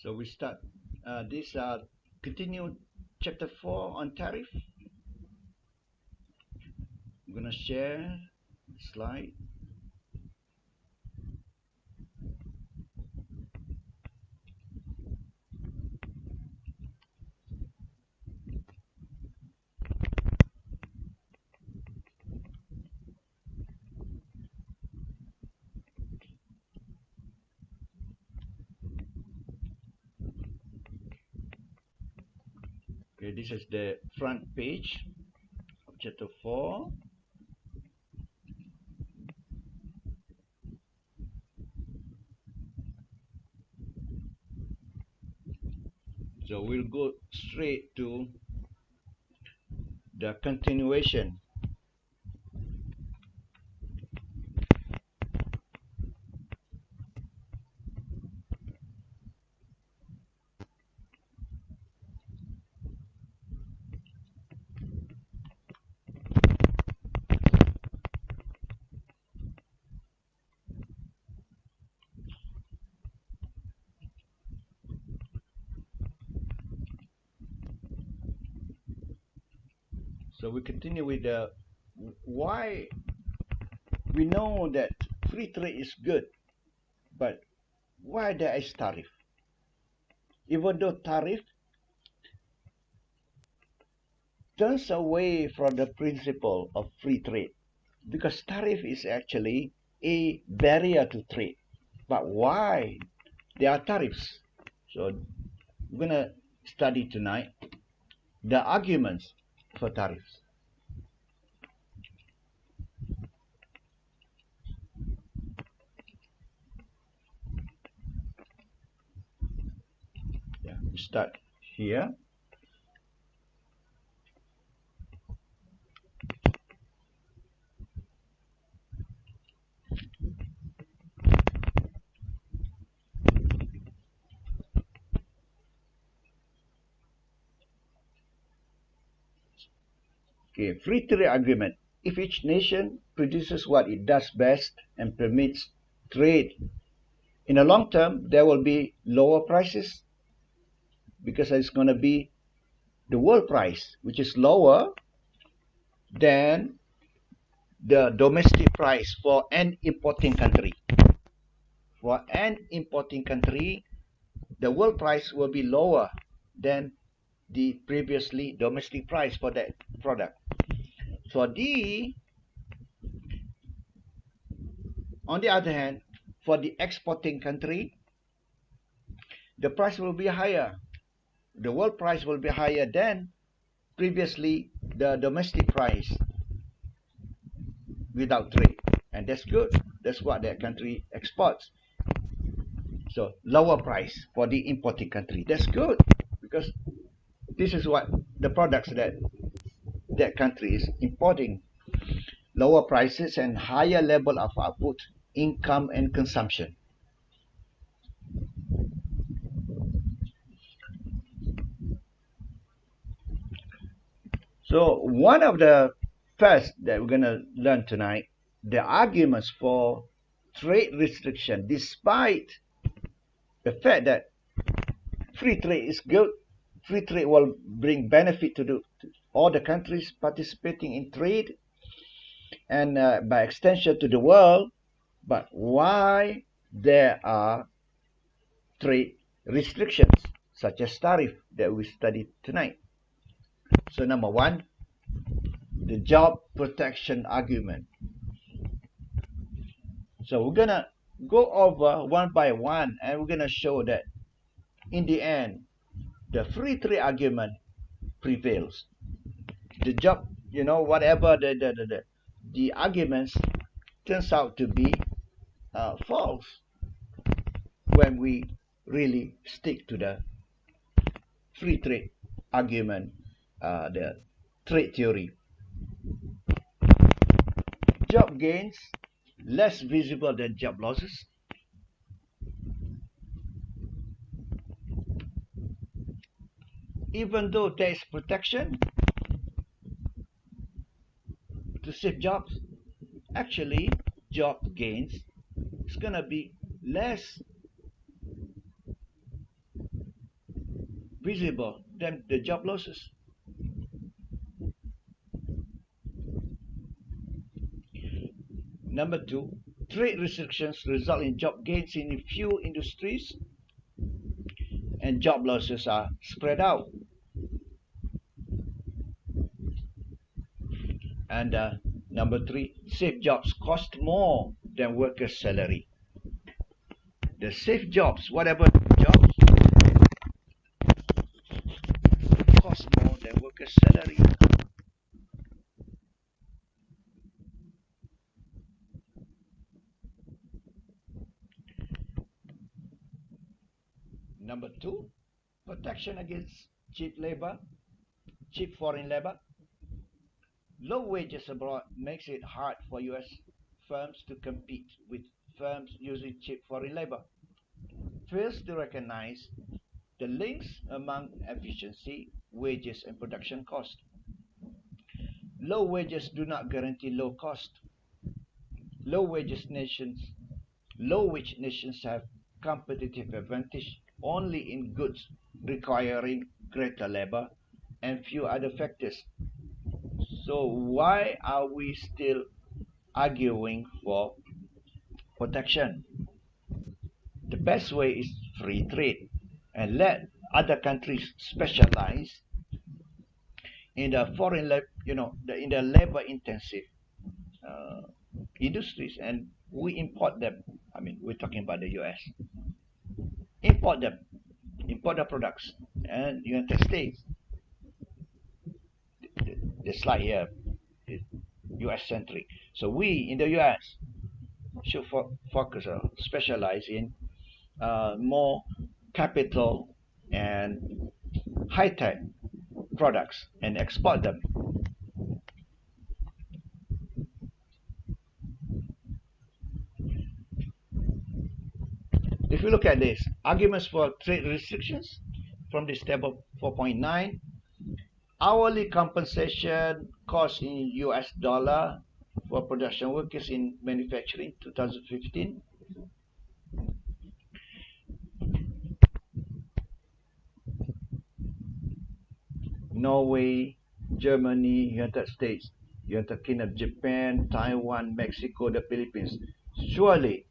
So we start this continue chapter 4 on tariff. I'm gonna share slide. Okay, this is the front page of chapter 4. So we'll go straight to the continuation. So we continue with the why we know that free trade is good, but why there is tariff? Even though tariff turns away from the principle of free trade, because tariff is actually a barrier to trade. But why there are tariffs? So we're gonna study tonight the arguments for tariffs. Yeah, we start here. Okay, free trade agreement. If each nation produces what it does best and permits trade, in the long term, there will be lower prices because it's going to be the world price, which is lower than the domestic price for an importing country. For an importing country, the world price will be lower than the previously domestic price for that product. So on the other hand, for the exporting country, the price will be higher. The world price will be higher than previously the domestic price without trade. And that's good. That's what that country exports. So lower price for the importing country. That's good because this is what the products that that country is importing. Lower prices and higher level of output, income and consumption. So one of the first that we're going to learn tonight, the arguments for trade restriction, despite the fact that free trade is good, free trade will bring benefit to all the countries participating in trade and by extension to the world, but why there are trade restrictions such as tariff that we studied tonight. So number one, the job protection argument. So we're gonna go over one by one and we're gonna show that in the end the free trade argument prevails. The job, whatever the arguments turns out to be false when we really stick to the free trade argument, the trade theory. Job gains less visible than job losses. Even though there is protection to save jobs, actually job gains is going to be less visible than the job losses. Number two, trade restrictions result in job gains in few industries and job losses are spread out. And number three, safe jobs cost more than workers' salary. The safe jobs, whatever jobs, cost more than workers' salary. Number two, protection against cheap labor, cheap foreign labor. Low wages abroad makes it hard for US firms to compete with firms using cheap foreign labor. Fails to recognize the links among efficiency, wages, and production cost. Low wages do not guarantee low cost. Low wage nations have competitive advantage only in goods requiring greater labor and few other factors. So why are we still arguing for protection? The best way is free trade and let other countries specialize in the foreign in the labor intensive industries, and we import them. I mean, we're talking about the US. Import them, import the products, and United States. The slide here is US centric. So we in the US should focus or specialize in more capital and high-tech products and export them. If you look at this, arguments for trade restrictions from this table 4.9, hourly compensation cost in US dollar for production workers in manufacturing 2015. Norway, Germany, United States, United Kingdom, Japan, Taiwan, Mexico, the Philippines. Surely,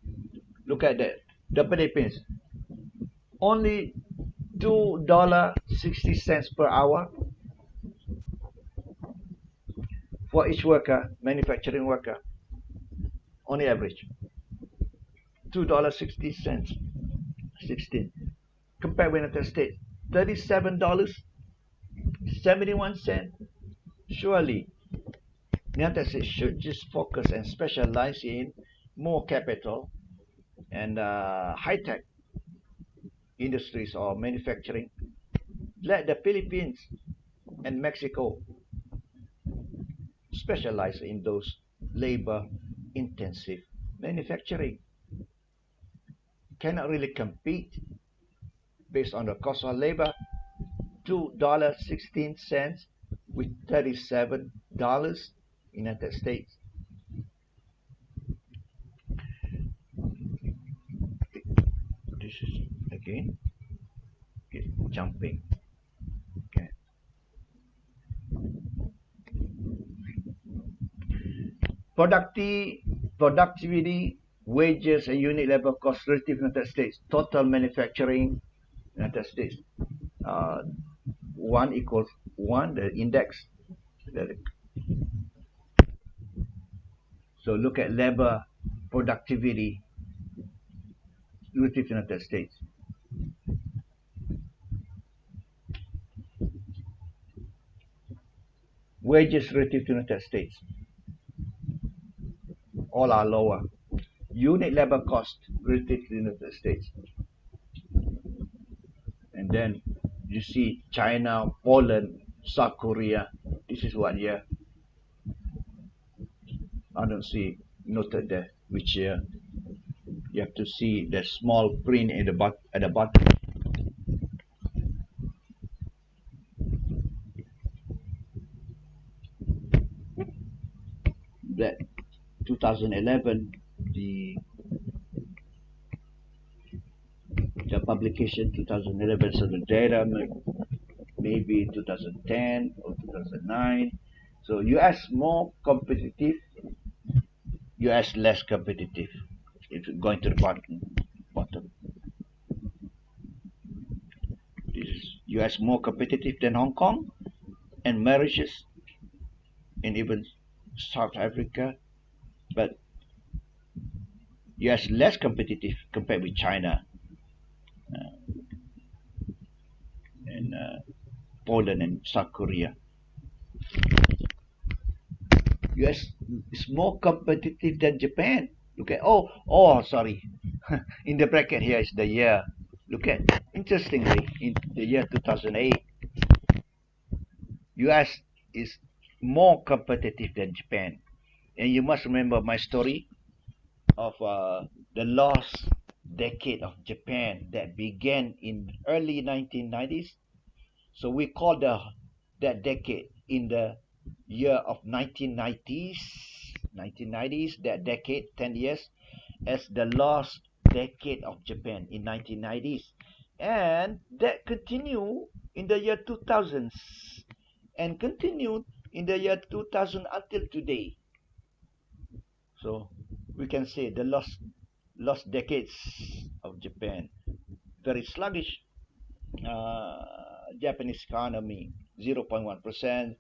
look at that. The Philippines, only $2.60 per hour for each worker, manufacturing worker, only average. $2.60, 16. Compared with United States, $37.71. Surely, United States should just focus and specialize in more capital and high-tech industries or manufacturing. Let the Philippines and Mexico specialize in those labor-intensive manufacturing. Cannot really compete based on the cost of labor. $2.16 with $37 United States. This is again jumping. Okay. Productivity, wages, and unit labor cost relative to United States. Total manufacturing United States. 1 equals 1, the index. So look at labor productivity relative to United States. Wages relative to United States. All are lower. Unit labor cost relative to the United States. And then you see China, Poland, South Korea. This is what year? I don't see noted there which year. You have to see the small print at the bottom. That 2011, the publication 2011, so the data maybe 2010 or 2009. So US more competitive, US less competitive. It's going to the bottom. This is US more competitive than Hong Kong and Mauritius and even South Africa, but US less competitive compared with China and Poland and South Korea. US is more competitive than Japan. Look at sorry. In the bracket here is the year. Look at, interestingly, in the year 2008, US is more competitive than Japan. And you must remember my story of the lost decade of Japan that began in early 1990s. So we call that decade in the year of 1990s, that decade, 10 years, as the lost decade of Japan in 1990s. And that continued in the year 2000s and continued in the year 2000 until today. So we can say the lost decades of Japan. Very sluggish Japanese economy, 0.1%,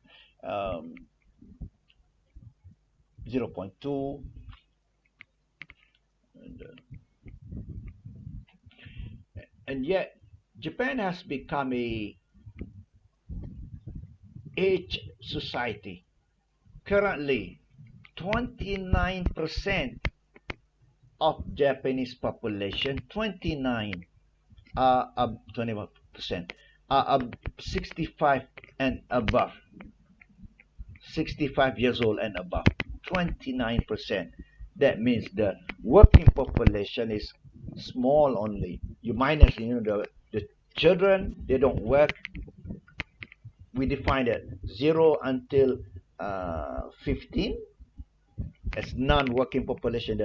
0.2, and yet Japan has become a aged society. Currently, 29% of Japanese population, 29 21% are 65 and above, 65 years old and above, 29%. That means the working population is small only. You minus, the children, they don't work. We define it 0 until 15 as non-working population,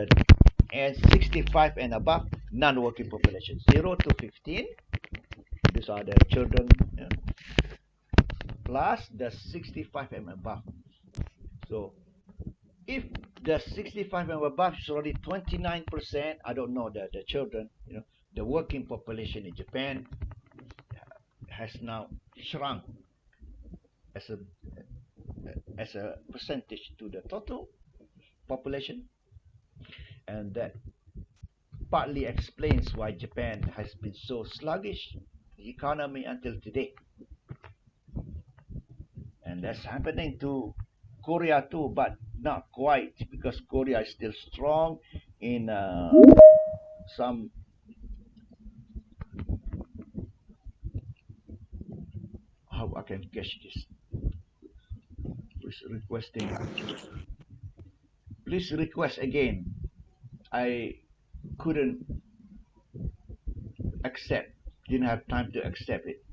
and 65 and above non-working population. 0 to 15, these are the children, plus the 65 and above. So if the 65 and above is already 29%, I don't know the children, the working population in Japan has now shrunk as a percentage to the total population, and that partly explains why Japan has been so sluggish economy until today. And that's happening to Korea too, but not quite, because Korea is still strong in some how I can catch this. Please request again. I couldn't accept, didn't have time to accept it.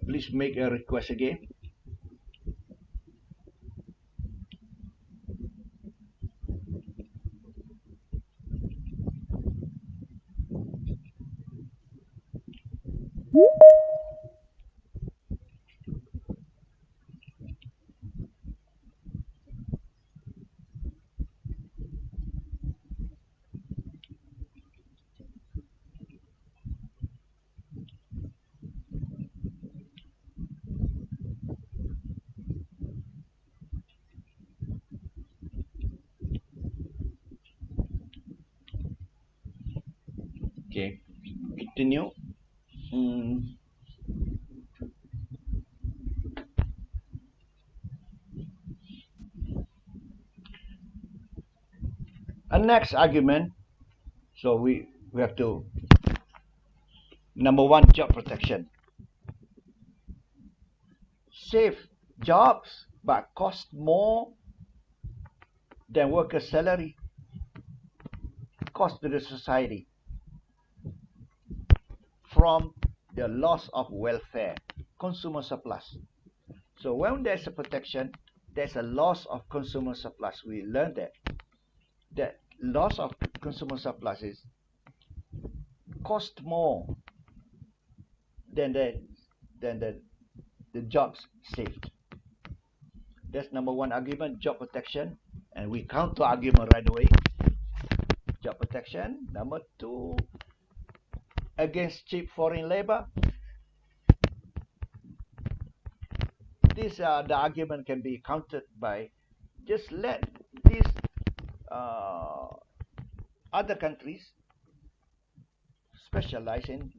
Please make a request again. Okay, continue. A next argument. So we have to, number one, job protection. Save jobs but cost more than worker salary. Cost to the society from the loss of welfare, consumer surplus. So when there's a protection, there's a loss of consumer surplus. We learned that loss of consumer surplus is cost more than the jobs saved. That's number one argument, job protection, and we counter argument right away. Job protection. Number two, against cheap foreign labor. The argument can be countered by just let these other countries specialize in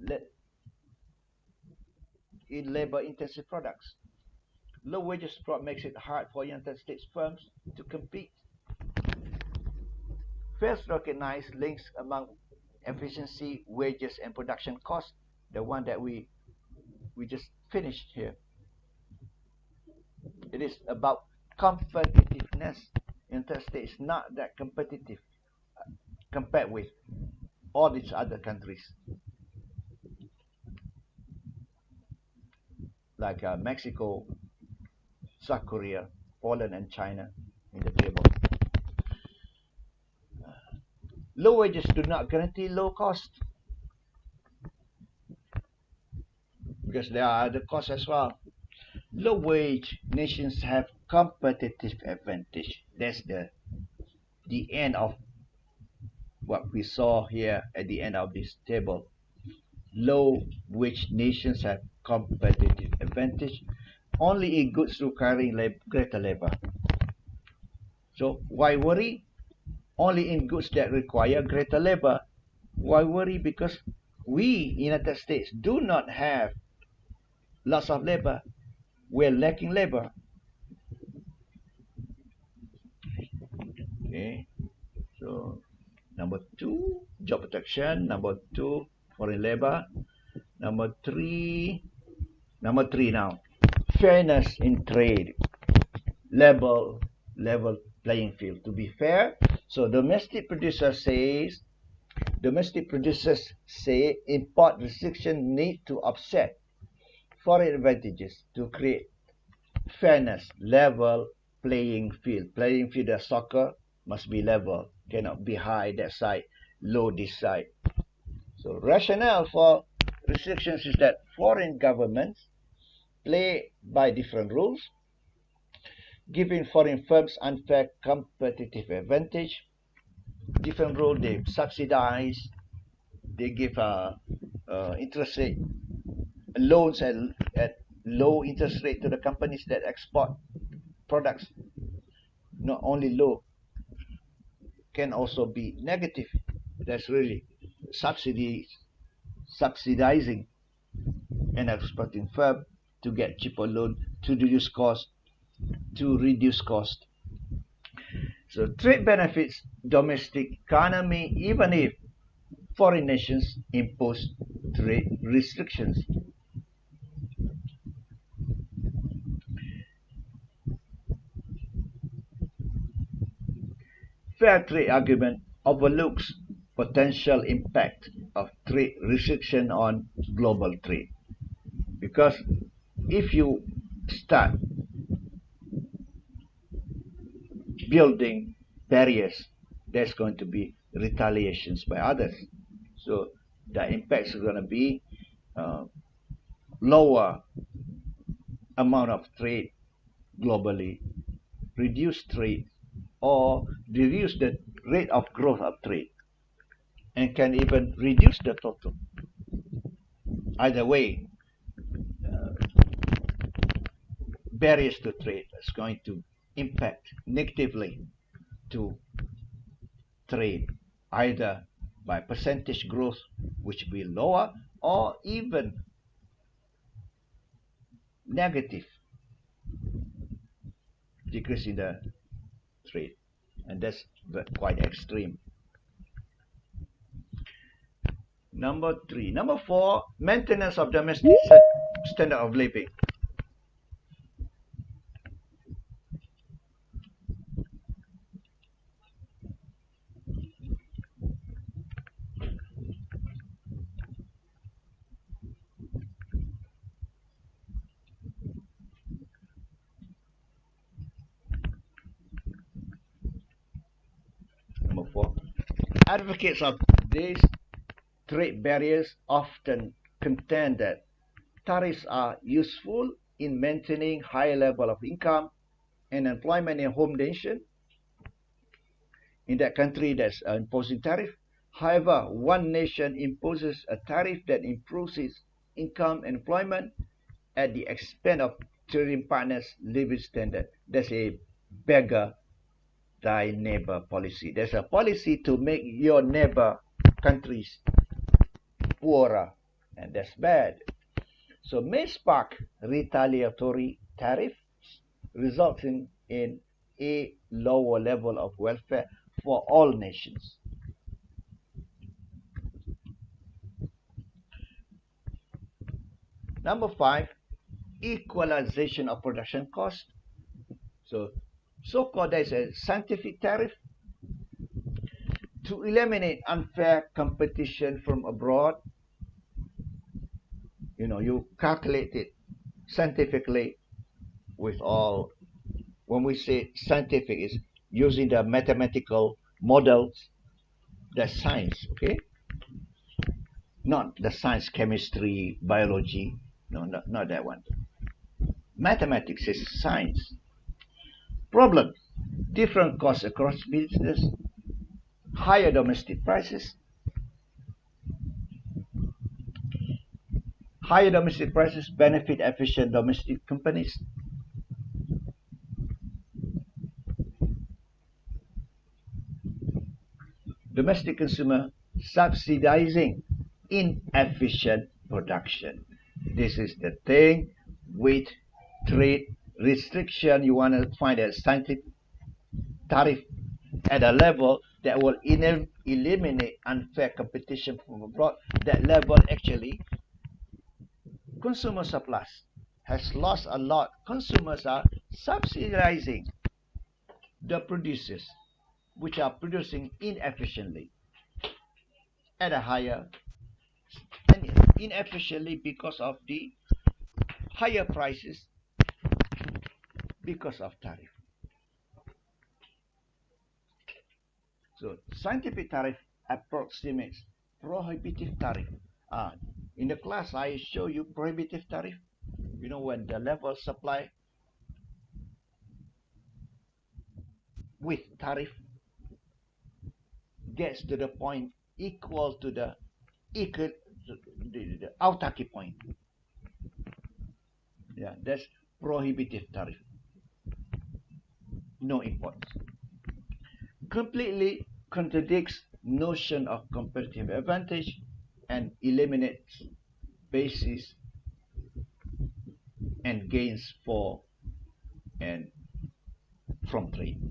labor-intensive products. Low wages makes it hard for United States firms to compete. First, recognize links among efficiency, wages, and production costs. The one that we just finished here. It is about competitiveness. United States is not that competitive compared with all these other countries like Mexico, South Korea, Poland, and China in the table. Low wages do not guarantee low cost, because there are other costs as well. Low wage nations have competitive advantage. That's the end of what we saw here at the end of this table. Low wage nations have competitive advantage only in goods requiring greater labor. So why worry? Only in goods that require greater labor. Why worry? Because we, United States, do not have lots of labor. We're lacking labor. Okay. So number two, job protection. Number two, foreign labor. Number three now, fairness in trade. Level playing field. To be fair, so domestic producers say import restrictions need to offset foreign advantages to create fairness, level playing field. Playing field of soccer must be level, cannot be high that side, low this side. So rationale for restrictions is that foreign governments play by different rules, giving foreign firms unfair competitive advantage. Different rule, they subsidize, they give interest rate loans at low interest rate to the companies that export products. Not only low, can also be negative. That's really subsidizing an exporting firm to get cheaper loan to reduce cost. So trade benefits domestic economy even if foreign nations impose trade restrictions. Fair trade argument overlooks potential impact of trade restriction on global trade, because if you start building barriers, there's going to be retaliations by others. So the impacts are going to be lower amount of trade globally, reduce trade, or reduce the rate of growth of trade, and can even reduce the total. Either way, barriers to trade is going to impact negatively to trade, either by percentage growth, which will be lower, or even negative decrease in the trade, and that's quite extreme. Number four, maintenance of domestic standard of living. Number four, advocates of this trade barriers often contend that tariffs are useful in maintaining high level of income and employment in home nation. In that country that's imposing tariff. However, one nation imposes a tariff that improves its income and employment at the expense of trading partners' living standard. That's a beggar thy neighbor policy. There's a policy to make your neighbor countries poorer, and that's bad. So may spark retaliatory tariffs, resulting in a lower level of welfare for all nations. Number 5, equalization of production cost. So-called there's a scientific tariff to eliminate unfair competition from abroad. You calculate it scientifically with all. When we say scientific, is using the mathematical models. That's science, okay? Not the science, chemistry, biology. No, not that one. Mathematics is science. Problem: different costs across business, higher domestic prices. Higher domestic prices benefit efficient domestic companies. Domestic consumer subsidizing inefficient production. This is the thing with trade restriction. You want to find a scientific tariff at a level that will eliminate unfair competition from abroad. That level actually, consumer surplus has lost a lot. Consumers are subsidizing the producers, which are producing inefficiently at a higher, and inefficiently because of the higher prices because of tariff. So scientific tariff approximates prohibitive tariff. In the class I show you prohibitive tariff. When the level supply with tariff gets to the point equal to the autarky point. Yeah, that's prohibitive tariff. No imports. Completely contradicts notion of competitive advantage and eliminates basis and gains for and from trade.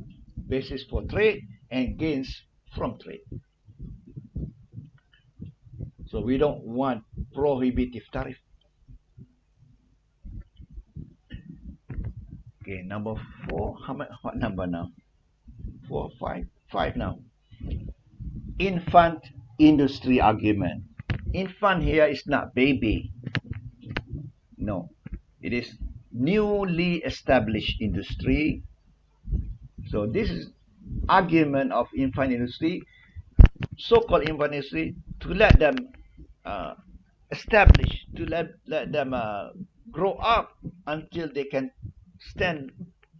Basis for trade and gains from trade. So we don't want prohibitive tariff. Okay, number 4. What number now? 4, 5, 5 now. Infant industry argument. Infant here is not baby. No, it is newly established industry. So this is argument of infant industry, so-called infant industry, to let them establish, to let them grow up until they can stand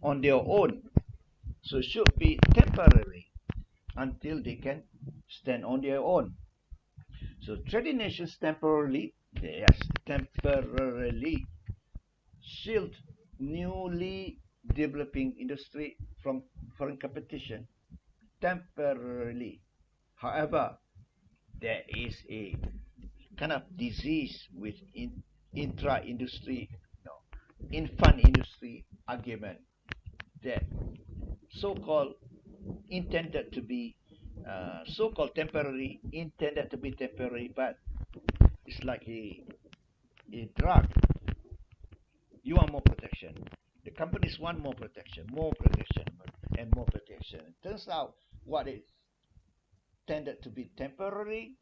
on their own. So should be temporary until they can stand on their own. So trading nations temporarily shield newly developing industry from foreign competition temporarily. However, there is a kind of disease with intra-industry, infant industry argument that so-called intended to be so-called temporary, intended to be temporary, but it's like a drug. You want more protection. The companies want more protection, and more protection. It turns out what is tended to be temporary,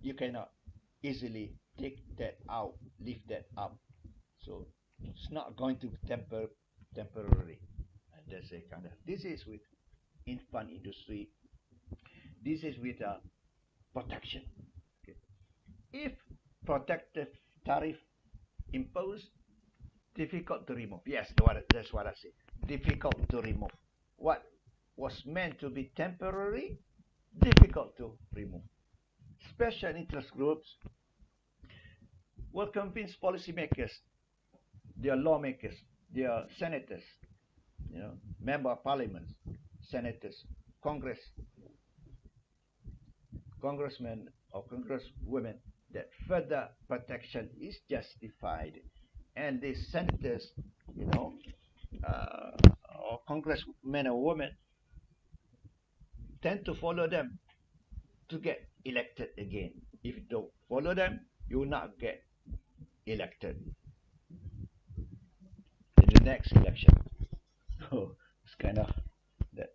you cannot easily take that out, lift that up. So it's not going to be temporary. And that's a kind of, this is with infant industry. This is with protection. Okay. If protective tariff imposed, difficult to remove. Yes, that's what I say. Difficult to remove. What was meant to be temporary, difficult to remove. Special interest groups will convince policymakers, their lawmakers, their senators, member of parliaments, senators, congressmen or congresswomen that further protection is justified, and the senators, or congressmen or women tend to follow them to get elected again. If you don't follow them, you will not get elected in the next election. So it's kind of that.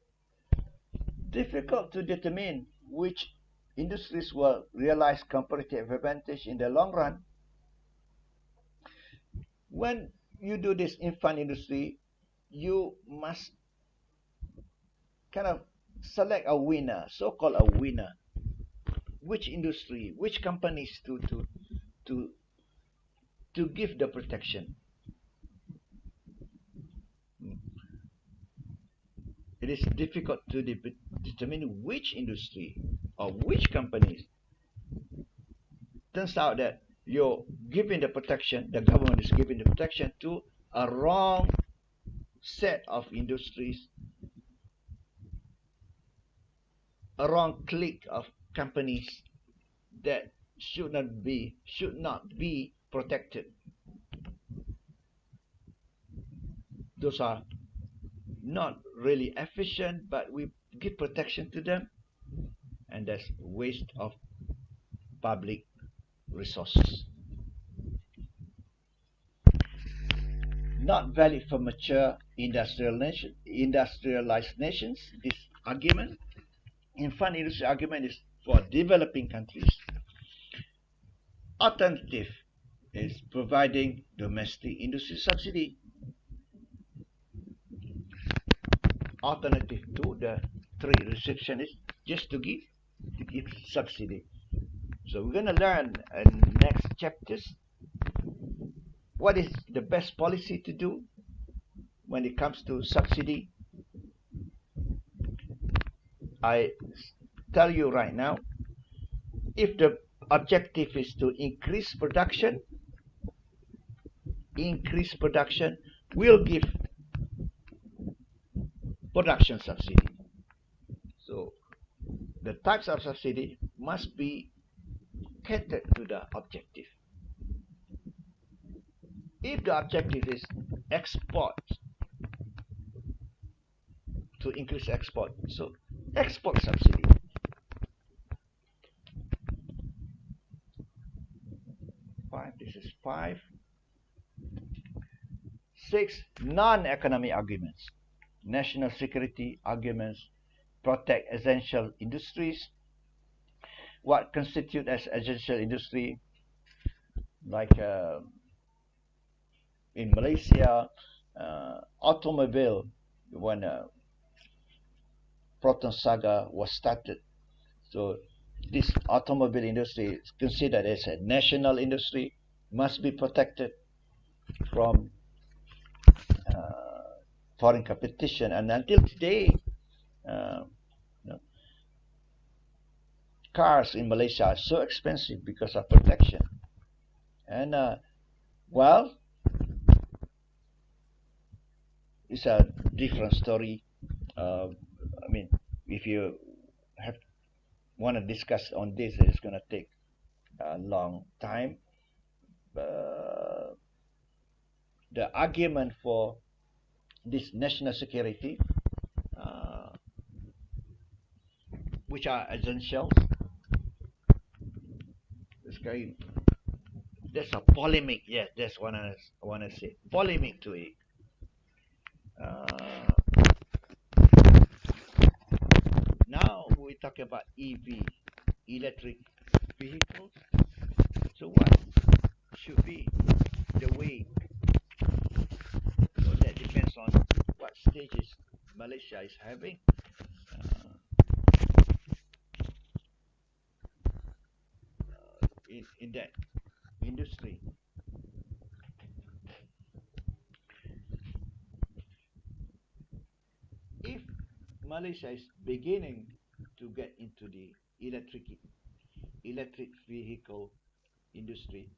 Difficult to determine which industries will realize comparative advantage in the long run. When you do this infant industry, you must kind of select a winner, so-called a winner. Which industry, which companies to give the protection. It is difficult to determine which industry or which companies. Turns out that you're giving the protection, the government is giving the protection to a wrong set of industries, a wrong clique of companies that should not be protected. Those are not really efficient, but we give protection to them, and that's waste of public resources. Not valid for mature industrialized nations. This argument, infant industry argument, is for developing countries. Alternative is providing domestic industry subsidy. Alternative to the three restriction is just to give subsidy. So we're going to learn in next chapters what is the best policy to do when it comes to subsidy. I tell you right now, if the objective is to increase production, we'll give production subsidy. So the types of subsidy must be catered to the objective. If the objective is export, to increase export, so export subsidy. This is 5. 6. Non-economic arguments. National security arguments protect essential industries. What constitute as essential industry? Like in Malaysia, automobile, when Proton Saga was started. So this automobile industry is considered as a national industry, must be protected from foreign competition. And until today, cars in Malaysia are so expensive because of protection. And well, it's a different story. I mean, if you want to discuss on this, it's going to take a long time. The argument for this national security, which are essentials, there's a polemic. Yes, that's what I want to say. Polemic to it. Now we talk about EV, electric vehicles. So what should be the way? So that depends on what stages Malaysia is having. in that industry. If Malaysia is beginning to get into the electric vehicle industry,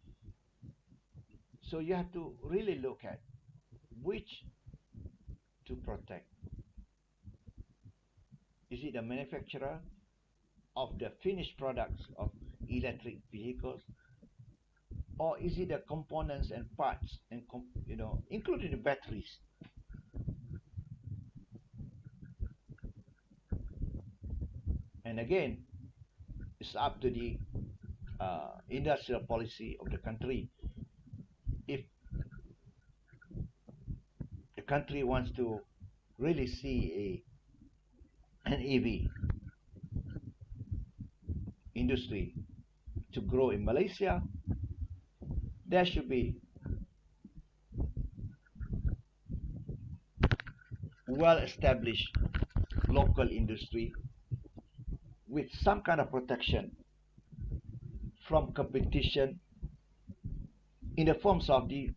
so you have to really look at which to protect. Is it the manufacturer of the finished products of electric vehicles, or is it the components and parts and including the batteries? And again, it's up to the industrial policy of the country. If the country wants to really see an EV industry to grow in Malaysia, there should be well-established local industry with some kind of protection from competition in the forms of the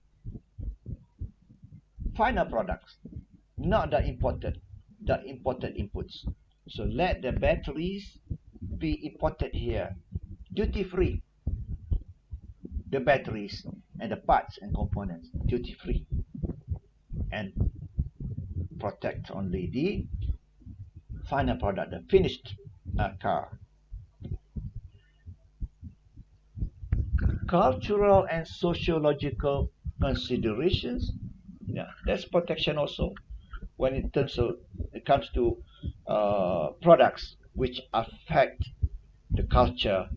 final products, not the imported inputs. So let the batteries be imported here, duty-free. The batteries and the parts and components, duty-free. And protect only the final product, the finished car. Cultural and sociological considerations, yeah, that's protection also when it comes to products which affect the culture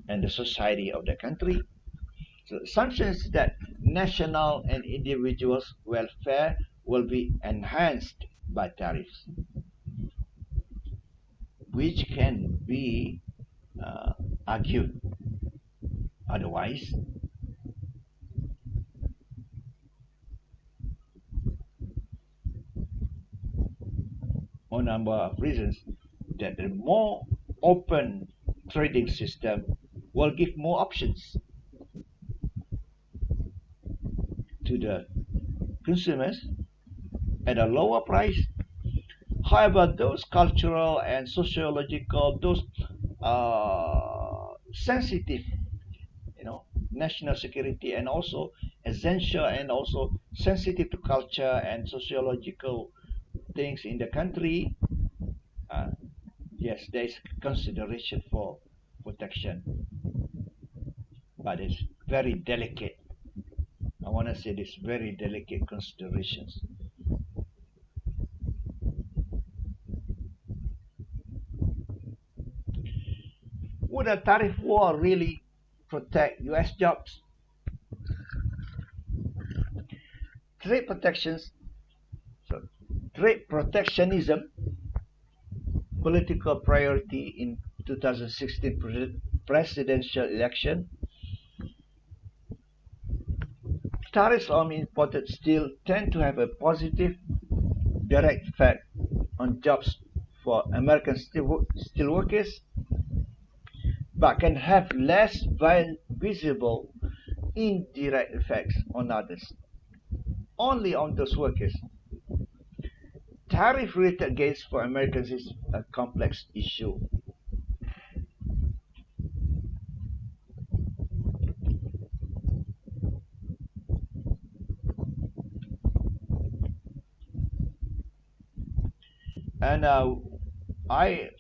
and the society of the country. So assumptions that national and individuals' welfare will be enhanced by tariffs, which can be argued otherwise. On a number of reasons, that the more open trading system will give more options to the consumers at a lower price. However, those cultural and sociological, those sensitive, national security and also essential and also sensitive to culture and sociological things in the country, yes, there is consideration for protection, but it's very delicate. I want to say this, very delicate considerations. Would a tariff war really protect US jobs? Trade protectionism, political priority in 2016 presidential election. Tariffs on imported steel tend to have a positive direct effect on jobs for American steelworkers, but can have less visible indirect effects on others, only on those workers. Tariff-related gains for Americans is a complex issue. And I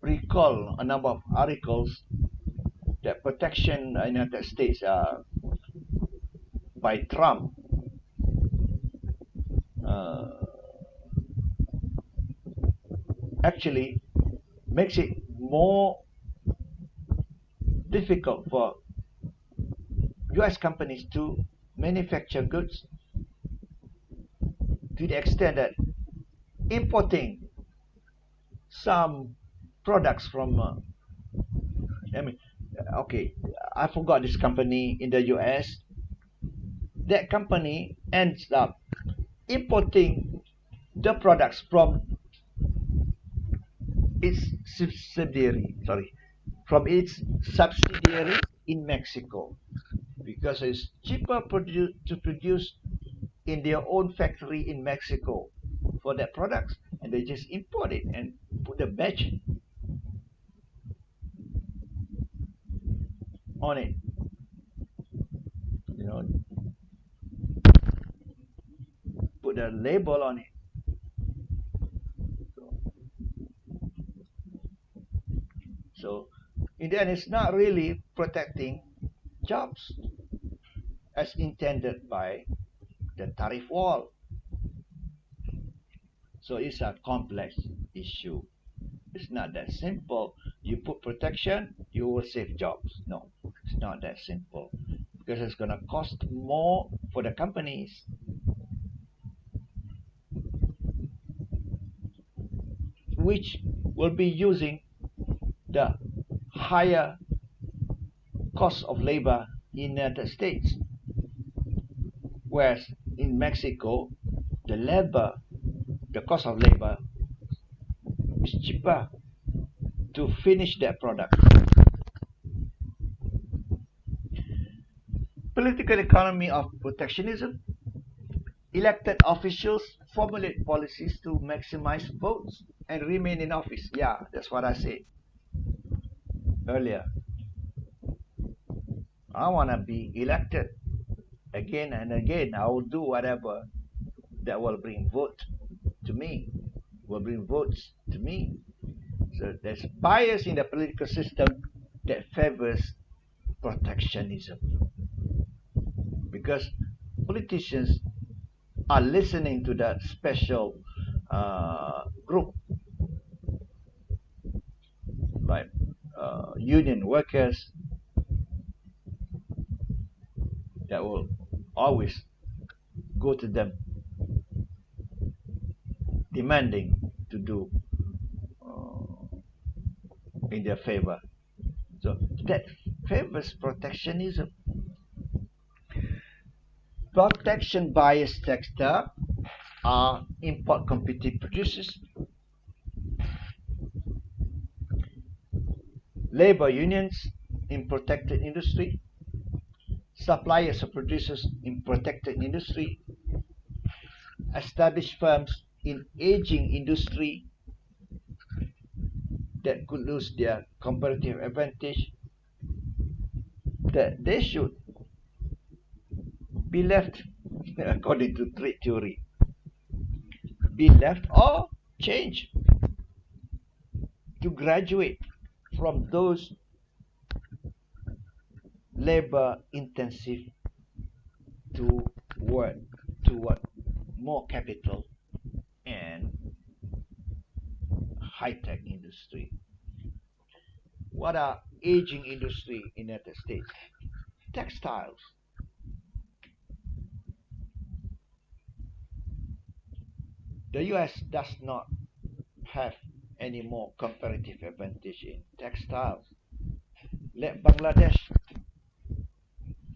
recall a number of articles that protection in the United States by Trump actually makes it more difficult for US companies to manufacture goods, to the extent that importing some products from I forgot this company in the US. That company ends up importing the products from its subsidiary, from its subsidiaries in Mexico because it's cheaper to produce in their own factory in Mexico for their products, and they just import it and put the badge on it. You know, put a label on it. So in the end, it's not really protecting jobs as intended by the tariff wall. So it's a complex issue. It's not that simple. You put protection, you will save jobs. No, it's not that simple because it's going to cost more for the companies. Which will be using the higher cost of labor in the United States. Whereas in Mexico, the cost of labor is cheaper to finish their product. Political economy of protectionism. Elected officials formulate policies to maximize votes and remain in office. Yeah, that's what I said earlier. I want to be elected again and again. I will do whatever that will bring votes to me. So there's bias in the political system that favors protectionism because politicians are listening to that special group like union workers that will always go to them demanding to do in their favor. So that favors protectionism. Protection bias sector are import competing producers, labor unions in protected industry, suppliers of producers in protected industry, established firms in aging industry that could lose their comparative advantage, that they should be left, according to trade theory, be left or change to graduate from those labor intensive toward more capital and high-tech industry. What are aging industry in the United States? Textiles. The US does not have any more comparative advantage in textiles. Let Bangladesh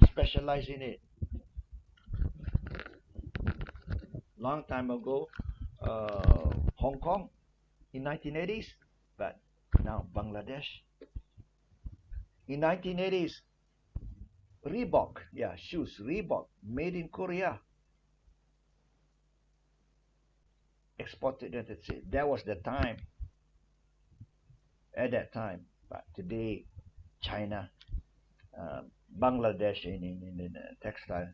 specialize in it. Long time ago, Hong Kong in 1980s, but now Bangladesh. In 1980s, Reebok, shoes, Reebok, made in Korea, exported to the United States. That was the time, at that time. But today, China, Bangladesh in textile.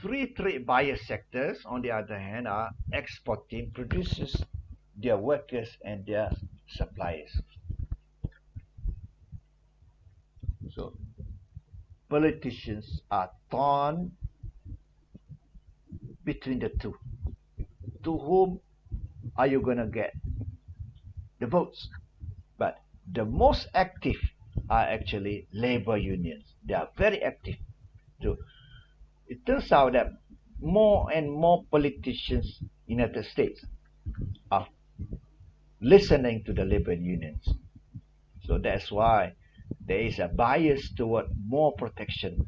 Free trade buyer sectors, on the other hand, are exporting producers, their workers, and their suppliers. So, politicians are torn between the two. To whom are you going to get the votes? But the most active are actually labor unions. They are very active. So it turns out that more and more politicians in the United States are listening to the labor unions. So that's why there is a bias toward more protection.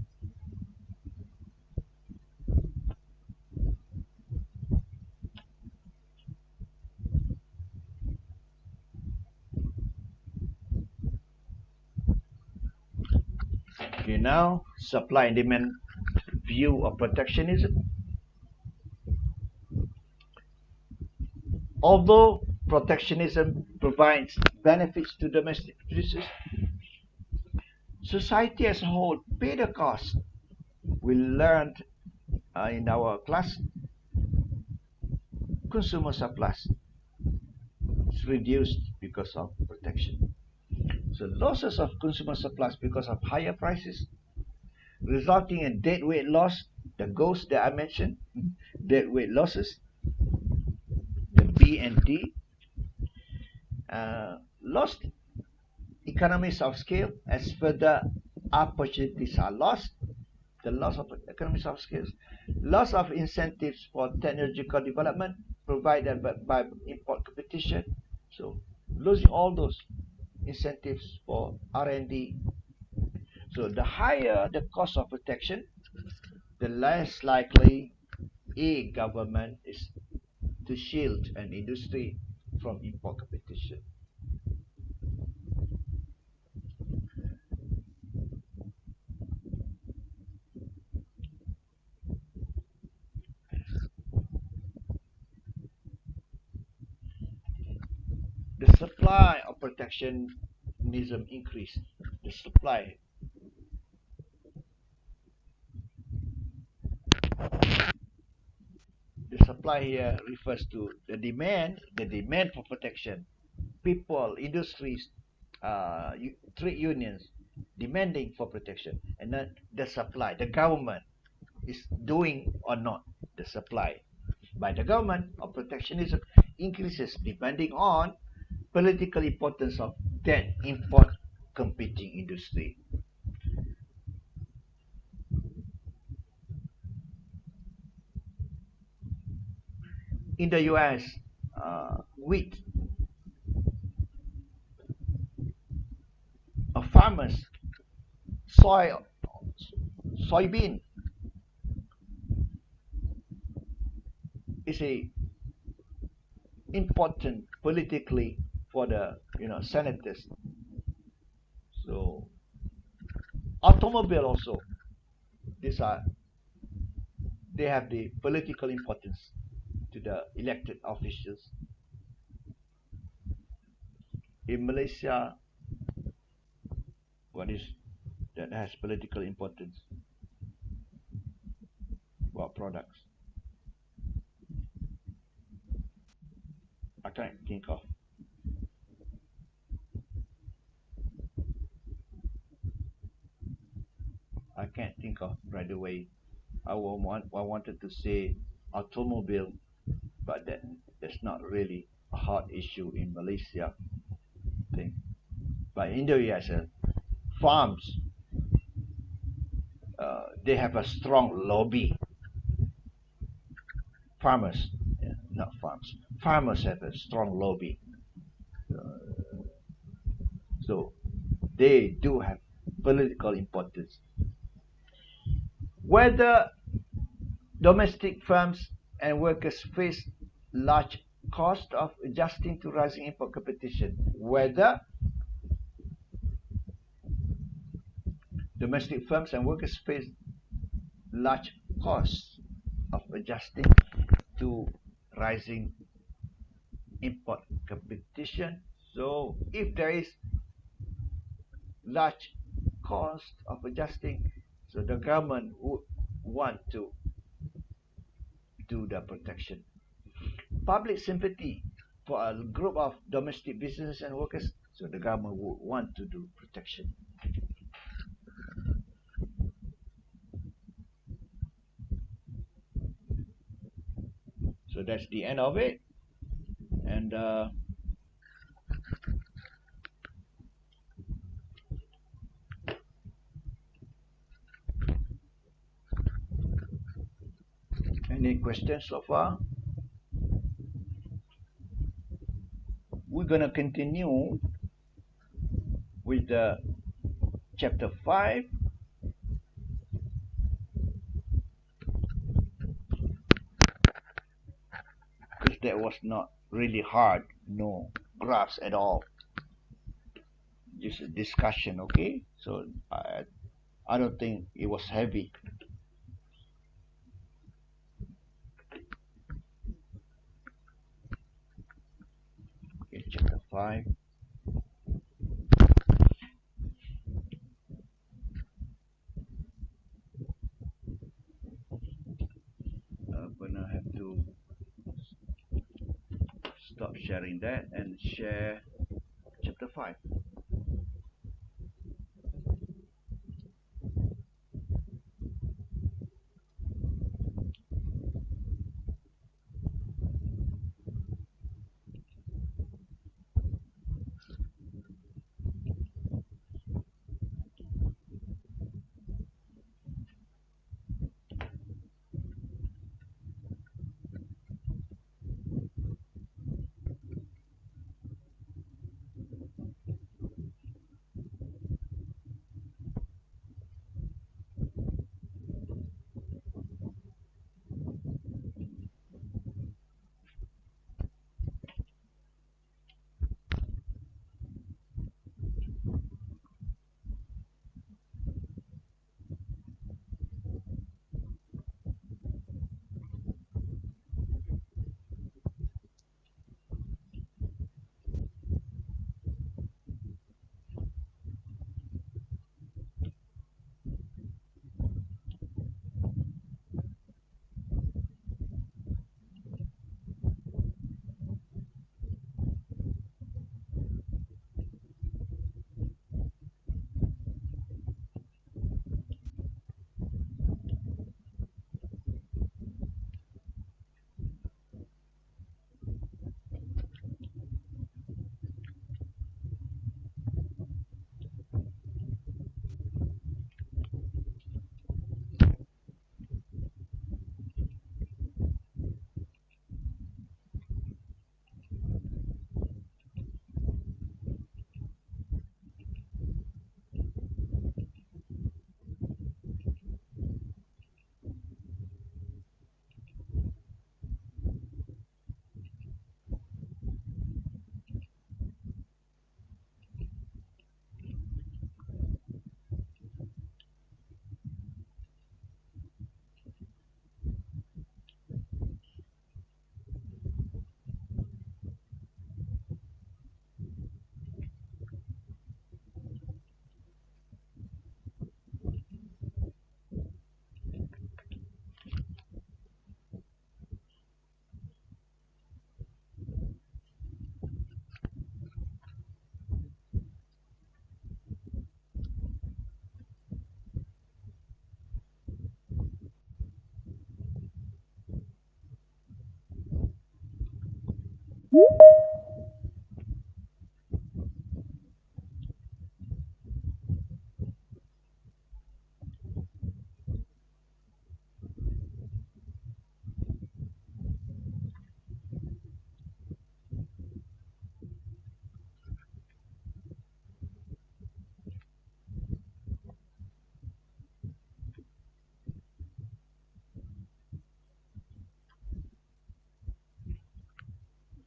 Okay, now supply and demand view of protectionism. Although protectionism provides benefits to domestic producers, society as a whole pay the cost. We learned in our class, consumer surplus is reduced because of protection. So losses of consumer surplus because of higher prices, resulting in deadweight loss, the goals that I mentioned, deadweight losses, the B and D, lost economies of scale as further opportunities are lost, the loss of economies of scale, loss of incentives for technological development provided by import competition. So losing all those incentives for R&D. So the higher the cost of protection, the less likely a government is to shield an industry from import competition. The supply of protectionism increased. The supply. The supply here refers to the demand for protection. People, industries, trade unions demanding for protection, and then the supply. The government is doing or not. The supply by the government of protectionism increases depending on political importance of that import competing industry. In the US, wheat, farmers, soybean is a important politically for the senators. So automobile also, these are they have the political importance to the elected officials. In Malaysia, what is that has political importance? What products? I can't think of. I can't think of right away. I wanted to say automobile, but that's not really a hot issue in Malaysia. I think. But in the US, farms, they have a strong lobby. Farmers, not farms. Farmers have a strong lobby. So they do have political importance. Whether domestic firms and workers face large cost of adjusting to rising import competition, whether domestic firms and workers face large costs of adjusting to rising import competition. So if there is large cost of adjusting, so the government would want to do the protection. Public sympathy for a group of domestic businesses and workers, so the government would want to do protection. So that's the end of it. And any questions so far? We're gonna continue with the chapter 5. Because that was not really hard, no graphs at all. Just a discussion, okay? So I don't think it was heavy. Okay, chapter 5. I'm gonna have to stop sharing that and share chapter 5.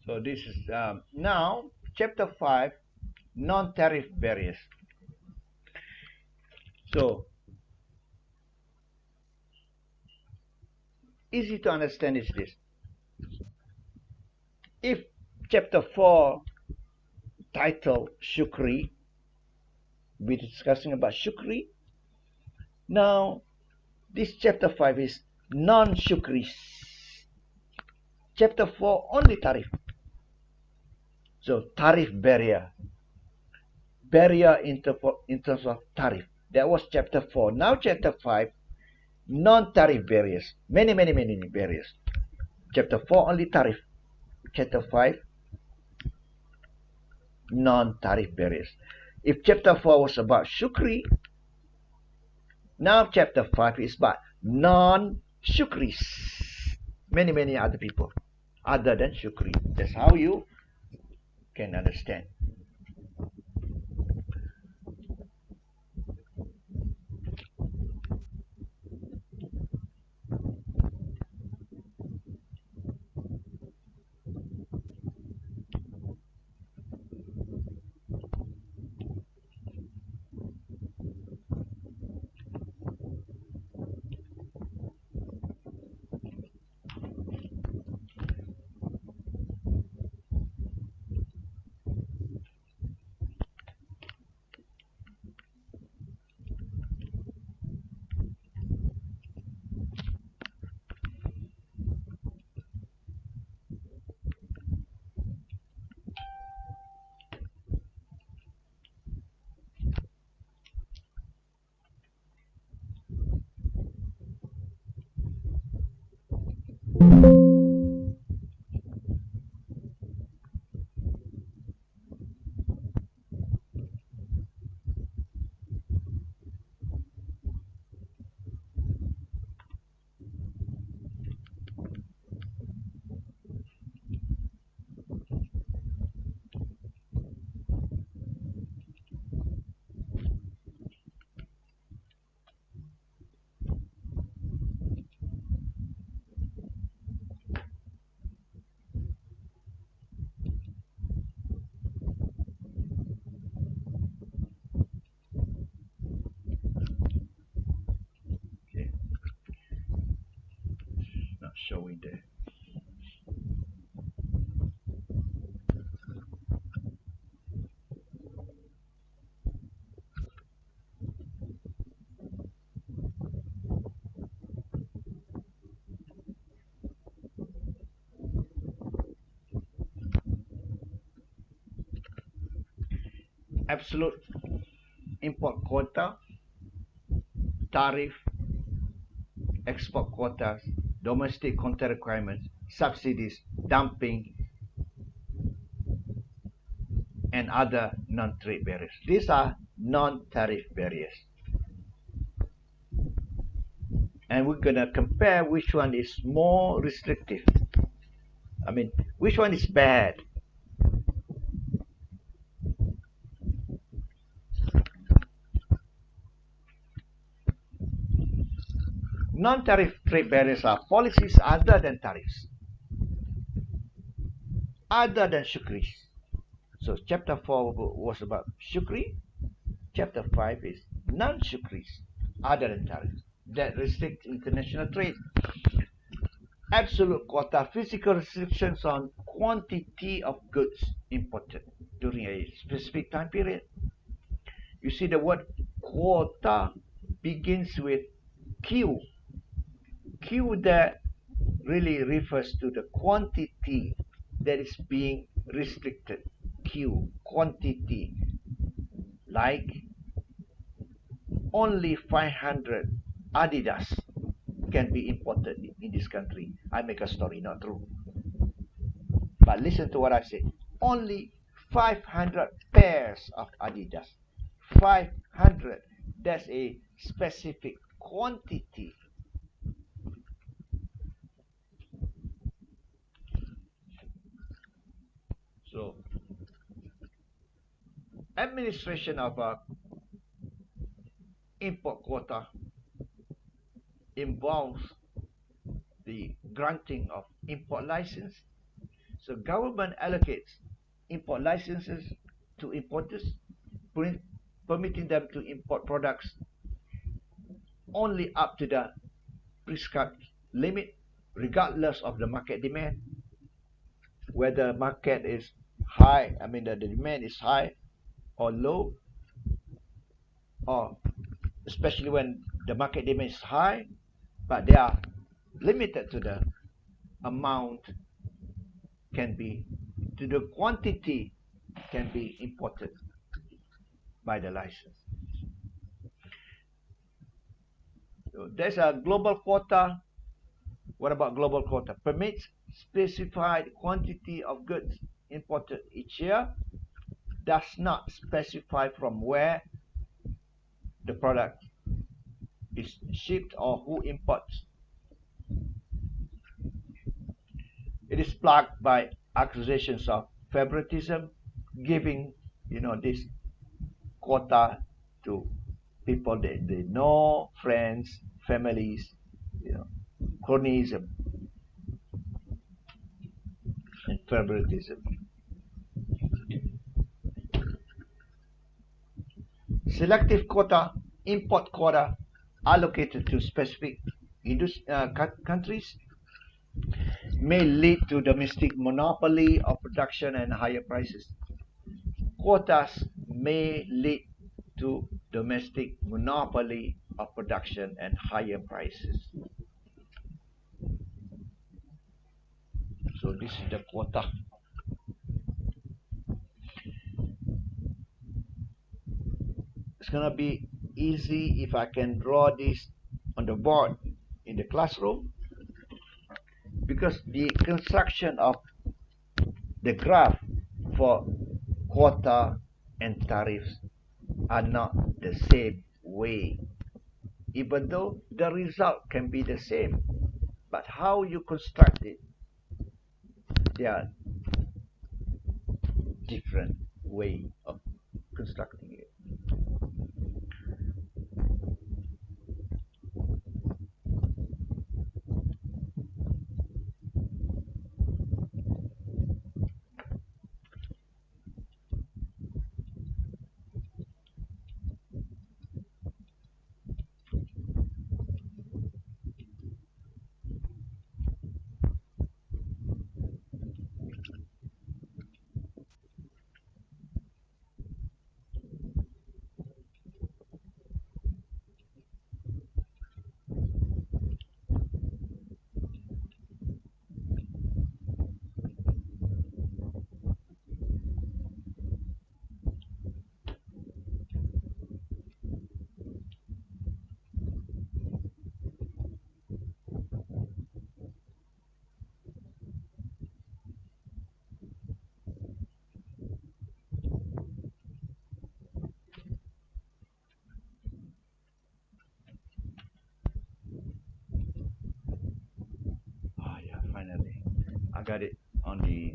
So this is now chapter 5, non-tariff barriers. So easy to understand is this. If chapter 4 title Shukri, we're discussing about Shukri. Now this chapter 5 is non-Shukris. Chapter 4 only tariff. So tariff barrier. Barrier in terms of tariff. That was chapter 4. Now chapter 5, non-tariff barriers. Many barriers. Chapter 4 only tariff. Chapter 5, non-tariff barriers. If chapter 4 was about Shukri, now chapter 5 is about non-Shukris. Many other people other than Shukri. That's how you can understand. showing there. Absolute import quota, tariff, export quotas, domestic content requirements, subsidies, dumping, and other non-trade barriers. These are non-tariff barriers. And we're going to compare which one is more restrictive. I mean, which one is bad? Non-tariff trade barriers are policies other than tariffs, other than sukris. So chapter 4 was about sukri. Chapter 5 is non-sukris, other than tariffs, that restrict international trade. Absolute quota, physical restrictions on quantity of goods imported during a specific time period. You see the word quota begins with Q. Q that really refers to the quantity that is being restricted. Q, quantity. Like only 500 Adidas can be imported in this country. I make a story, not true. But listen to what I say. Only 500 pairs of Adidas. 500. That's a specific quantity. So, administration of a import quota involves the granting of import license. So government allocates import licenses to importers, permitting them to import products only up to the prescribed limit, regardless of the market demand. Whether market is high, I mean the demand is high or low, or especially when the market demand is high, but they are limited to the amount can be, to the quantity can be imported by the license. So there's a global quota. What about global quota? Permits specified quantity of goods imported each year, does not specify from where the product is shipped or who imports. It is plagued by accusations of favoritism, giving this quota to people they know, friends, families, cronyism and favoritism. Selective quota, import quota allocated to specific countries may lead to domestic monopoly of production and higher prices. Quotas may lead to domestic monopoly of production and higher prices. So this is the quota. It's gonna be easy if I can draw this on the board in the classroom, because the construction of the graph for quota and tariffs are not the same way, even though the result can be the same, but how you construct it, they are different way of constructing it. got it on the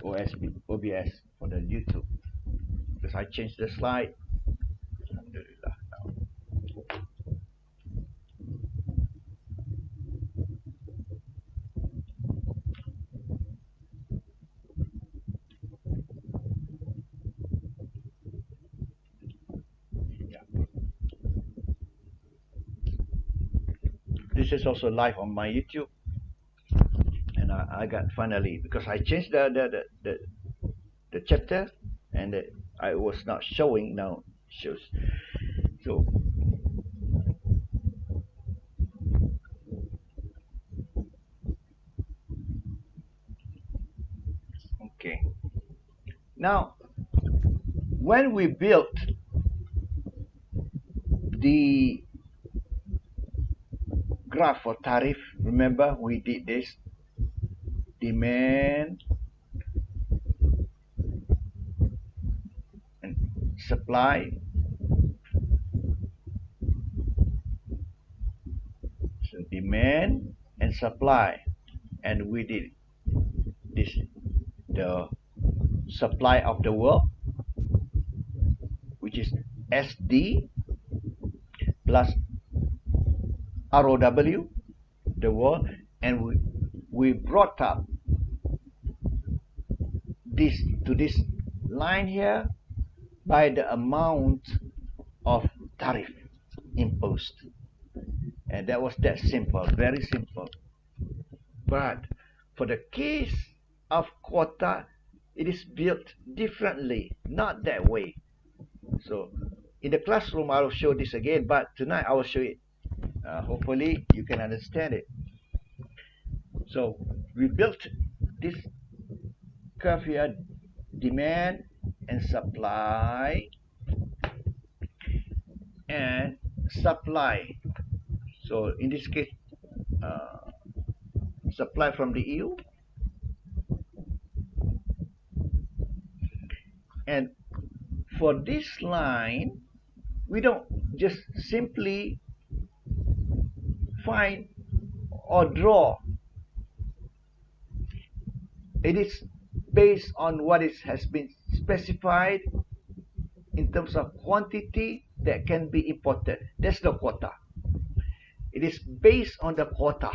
OBS for the YouTube because I changed the slide. Alhamdulillah. This is also live on my YouTube, and I got finally, because I changed the chapter, and I was not showing, now shows. So okay, now when we built the graph for tariff, remember we did this demand and supply. So demand and supply, and we did this, the supply of the world, which is SD plus ROW, the world, and we brought up this to this line here by the amount of tariff imposed, and that was that simple, very simple. But for the case of quota, it is built differently, not that way. So in the classroom I will show this again, but tonight I will show it. Hopefully you can understand it. So we built this curve here, demand and supply, and supply. So in this case, supply from the EU, and for this line we don't just simply find or draw. It is based on what has been specified in terms of quantity that can be imported. That's the quota. It is based on the quota.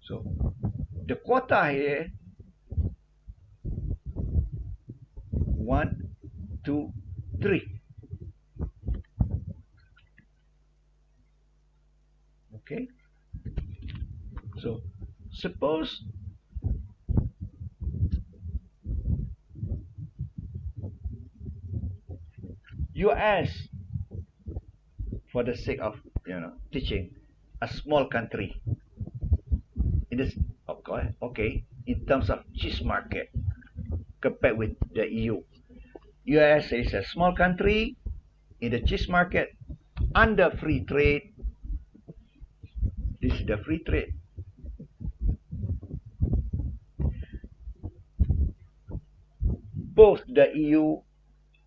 So the quota here, 1, 2, 3. Okay. So suppose US, for the sake of teaching, a small country in this, okay, in terms of cheese market compared with the EU. US is a small country in the cheese market under free trade. This is the free trade. Both the EU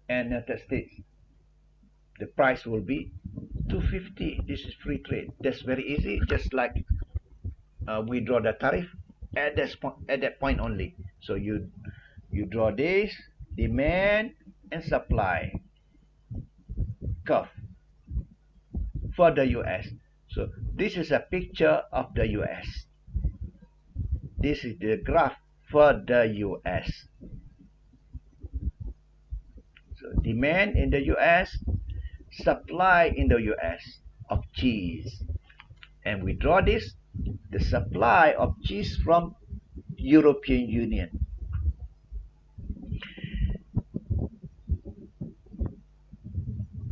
and United States, the price will be 250. This is free trade. That's very easy. Just like we draw the tariff at that point only. So you draw this demand and supply curve for the US. So this is a picture of the US. This is the graph for the US. So demand in the US, supply in the US of cheese. And we draw this, the supply of cheese from European Union.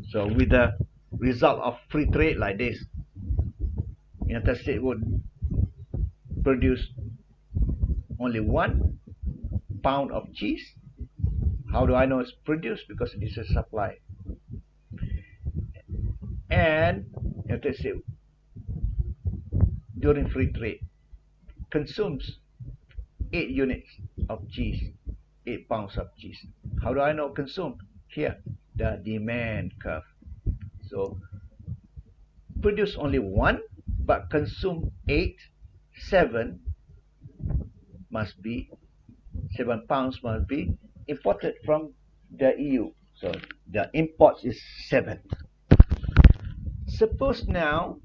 So with the result of free trade like this, United States would produce only 1 pound of cheese. How do I know it's produced? Because this is supply. And United States, during free trade, consumes 8 units of cheese, 8 pounds of cheese. How do I know consumed? Here, the demand curve. So produce only 1 but consume 8, 7 must be 7 pounds must be imported from the EU. So the imports is 7. Suppose now,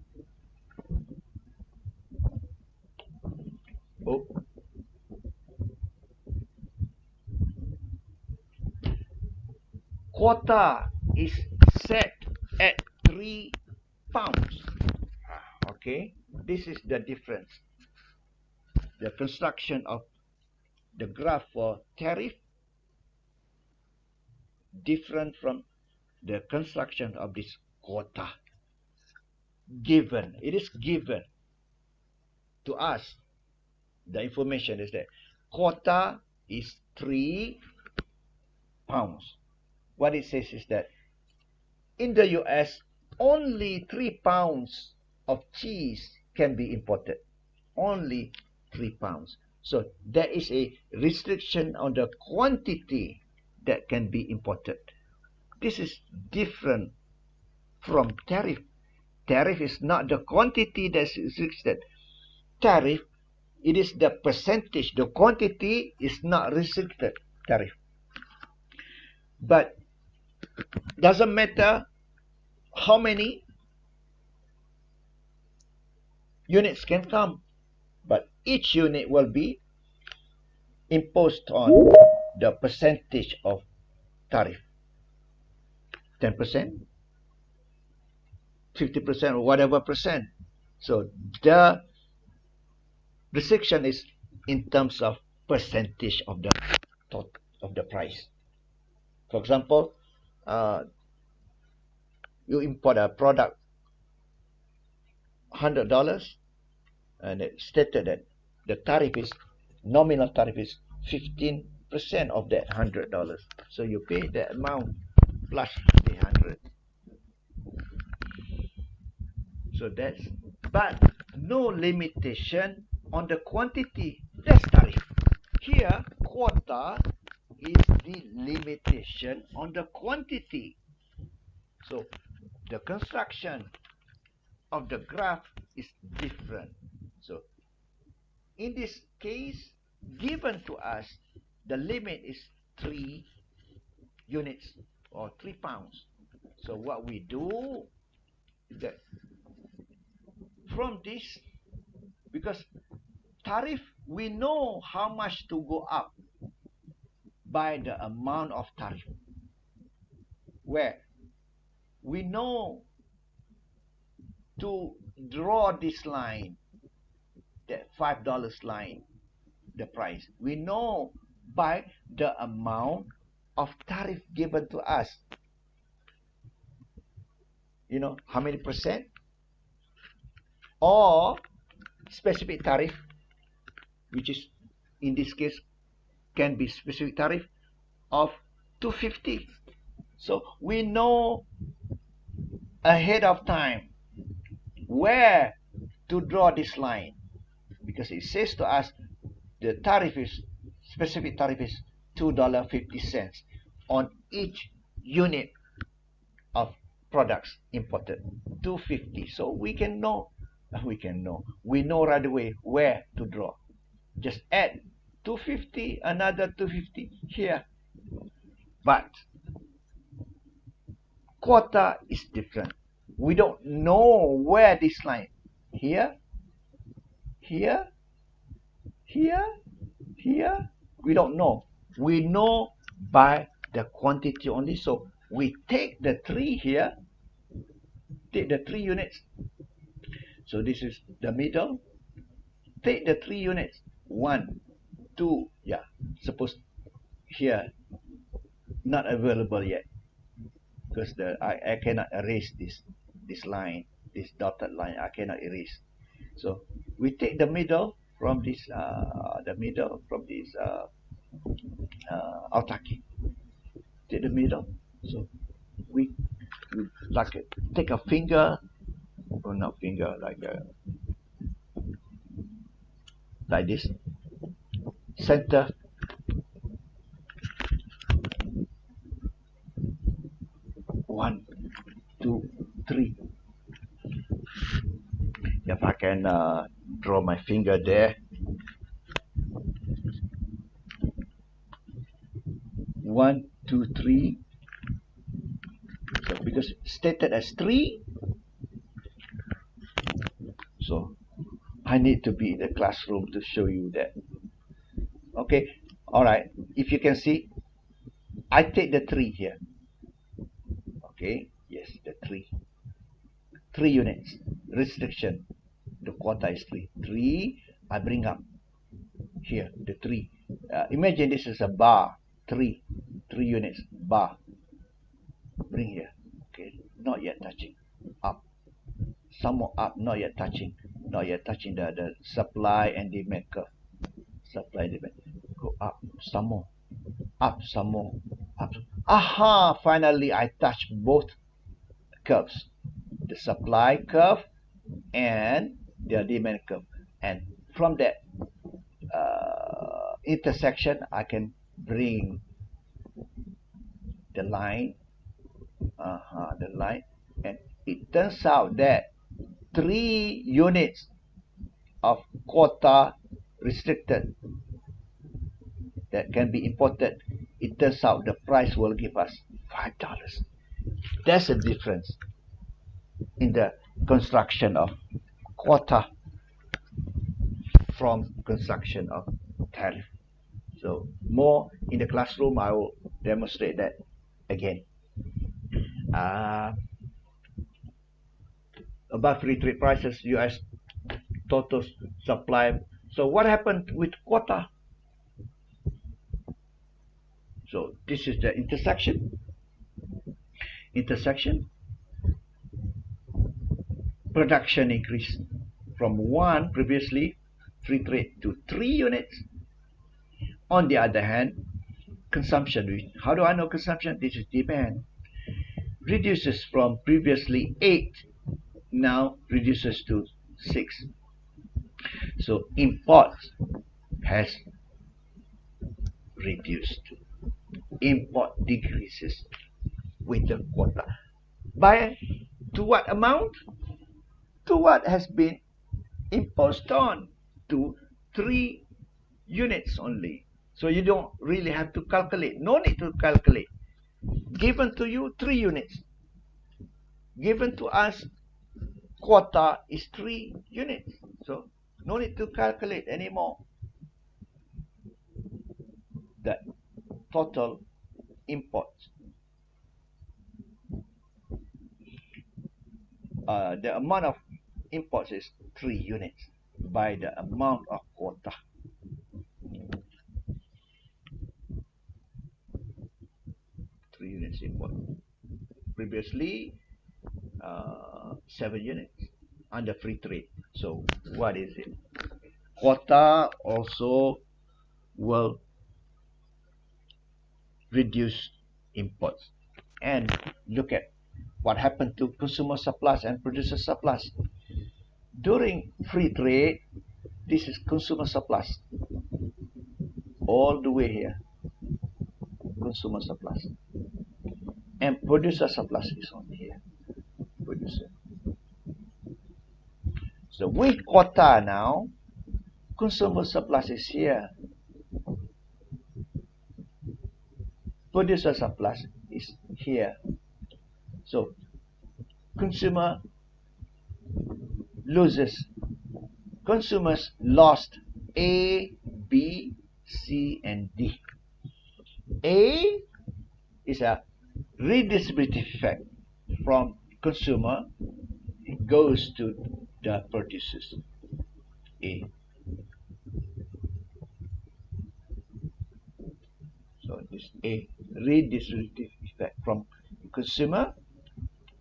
quota is set at 3 pounds. Okay, this is the difference. The construction of the graph for tariff different from the construction of this quota. Given, it is given to us. The information is there. Quota is 3 pounds. What it says is that in the US, only 3 pounds of cheese can be imported. Only 3 pounds. So there is a restriction on the quantity that can be imported. This is different from tariff. Tariff is not the quantity that's restricted. Tariff, it is the percentage. The quantity is not restricted. Tariff. But doesn't matter how many units can come, but each unit will be imposed on the percentage of tariff. 10%, 50%, or whatever percent. So the restriction is in terms of percentage of the price. For example, you import a product $100, and it stated that the tariff is nominal tariff is 15% of that $100. So you pay that amount plus the 100. So that's, but no limitation on the quantity. That's tariff. Here, quota is the limitation on the quantity. So the construction of the graph is different. So in this case, given to us, the limit is 3 units or 3 pounds. So what we do is that from this, because tariff, we know how much to go up by the amount of tariff. Where we know to draw this line, that $5 line, the price. We know by the amount of tariff given to us. You know, how many percent? Or specific tariff, which is in this case can be specific tariff of 250. So we know ahead of time where to draw this line, because it says to us the tariff is specific tariff is $2.50 on each unit of products imported. 250. So we know right away where to draw. Just add 250, another 250 here. But quota is different. We don't know where this line, here, here, here, here, we don't know. We know by the quantity only. So we take the 3 here, take the 3 units. So this is the middle. Take the 3 units. 1, 2, yeah. Suppose here, not available yet, because I cannot erase this line, this dotted line. I cannot erase. So we take the middle from this Autaki. Take the middle. So we like take a finger, or not finger, like this. Center. One, 2, 3. If I can draw my finger there. 1, 2, 3. So because stated as 3, so I need to be in the classroom to show you that. Okay, all right. If you can see, I take the 3 here. Okay, yes, the 3 units restriction. The quota is 3. 3, I bring up here the 3. Imagine this is a bar. 3 units bar. Bring here. Okay, not yet touching. Up. Some more up, not yet touching. Not yet touching the supply and demand curve. Supply and demand. Go up some more. Up some more. Up. Aha! Finally, I touch both curves. The supply curve and the demand curve. And from that intersection, I can bring the line. The line. And it turns out that 3 units of quota restricted that can be imported, it turns out the price will give us $5. That's a difference in the construction of quota from construction of tariff. So more in the classroom, I will demonstrate that again. Above free trade prices, US total supply. So what happened with quota? So this is the intersection. Production increase from 1 previously free trade to 3 units. On the other hand, consumption. How do I know consumption? This is demand. Reduces from previously 8, now reduces to 6. So imports has reduced. Import decreases with the quota. By to what amount? To what has been imposed on? To 3 units only. So you don't really have to calculate. No need to calculate. Given to you 3 units. Given to us quota is 3 units. So no need to calculate anymore. The total imports. The amount of imports is 3 units by the amount of quota. Units import. Previously 7 units under free trade. So what is it? Quota also will reduce imports. And look at what happened to consumer surplus and producer surplus. During free trade, this is consumer surplus. All the way here. Consumer surplus. And producer surplus is on here. Producer. So with quota now, consumer surplus is here. Producer surplus is here. So consumer loses. Consumers lost A, B, C, and D. A is a redistributive effect from consumer. It goes to the producers. A. So this A, redistributive effect from consumer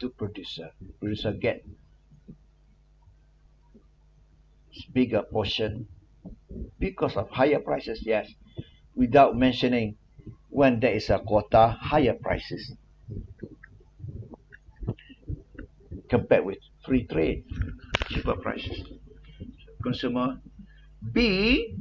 to producer. Producer get bigger portion because of higher prices, yes, without mentioning when there is a quota, higher prices compared with free trade, cheaper prices. Consumer B